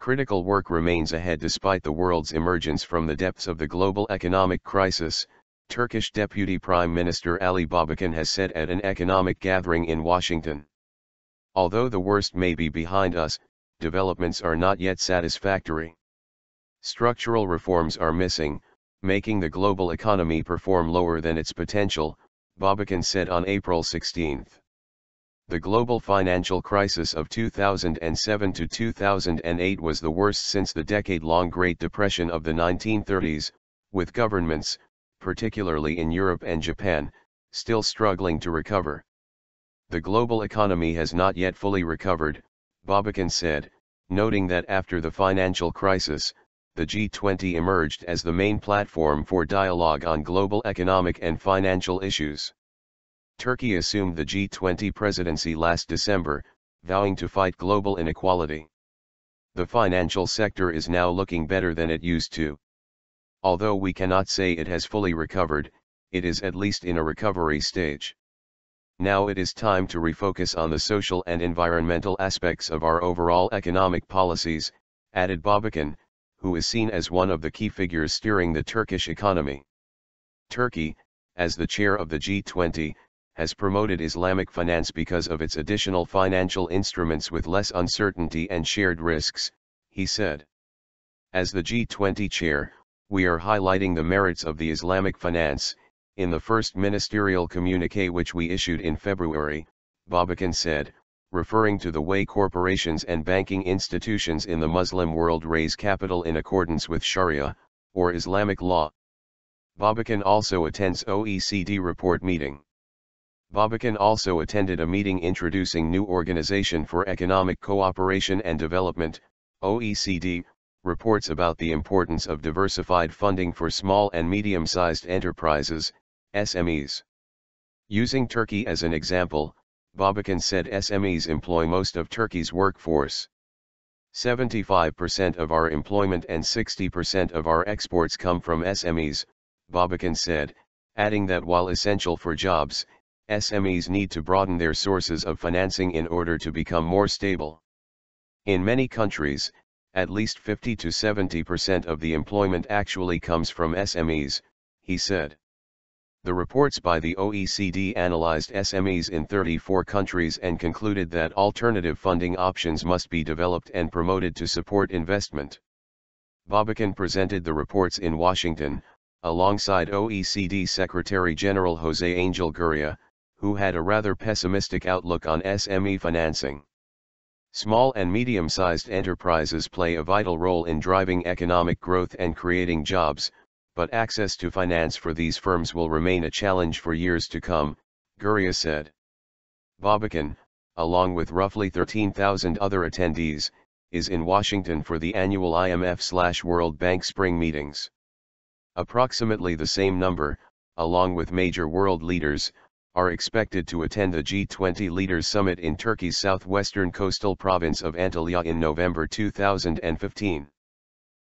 Critical work remains ahead despite the world's emergence from the depths of the global economic crisis, Turkish Deputy Prime Minister Ali Babacan has said at an economic gathering in Washington. Although the worst may be behind us, developments are not yet satisfactory. Structural reforms are missing, making the global economy perform lower than its potential, Babacan said on April 16. The global financial crisis of 2007 to 2008 was the worst since the decade-long Great Depression of the 1930s, with governments, particularly in Europe and Japan, still struggling to recover. The global economy has not yet fully recovered, Babacan said, noting that after the financial crisis, the G20 emerged as the main platform for dialogue on global economic and financial issues. Turkey assumed the G20 presidency last December, vowing to fight global inequality. The financial sector is now looking better than it used to. Although we cannot say it has fully recovered, it is at least in a recovery stage. Now it is time to refocus on the social and environmental aspects of our overall economic policies, added Babacan, who is seen as one of the key figures steering the Turkish economy. Turkey, as the chair of the G20, has promoted Islamic finance because of its additional financial instruments with less uncertainty and shared risks, he said. As the G20 chair, we are highlighting the merits of the Islamic finance, in the first ministerial communiqué which we issued in February, Babacan said, referring to the way corporations and banking institutions in the Muslim world raise capital in accordance with Sharia, or Islamic law. Babacan also attends OECD report meeting. Babacan also attended a meeting introducing new Organization for Economic Cooperation and Development, OECD, reports about the importance of diversified funding for small and medium-sized enterprises, SMEs. Using Turkey as an example, Babacan said SMEs employ most of Turkey's workforce. 75% of our employment and 60% of our exports come from SMEs, Babacan said, adding that while essential for jobs, SMEs need to broaden their sources of financing in order to become more stable. In many countries, at least 50 to 70% of the employment actually comes from SMEs, he said. The reports by the OECD analyzed SMEs in 34 countries and concluded that alternative funding options must be developed and promoted to support investment. Babacan presented the reports in Washington, alongside OECD Secretary General José Angel Gurria, who had a rather pessimistic outlook on SME financing. Small and medium-sized enterprises play a vital role in driving economic growth and creating jobs, but access to finance for these firms will remain a challenge for years to come, Gurria said. Babacan, along with roughly 13,000 other attendees, is in Washington for the annual IMF/World Bank spring meetings. Approximately the same number, along with major world leaders, are expected to attend the G20 Leaders Summit in Turkey's southwestern coastal province of Antalya in November 2015.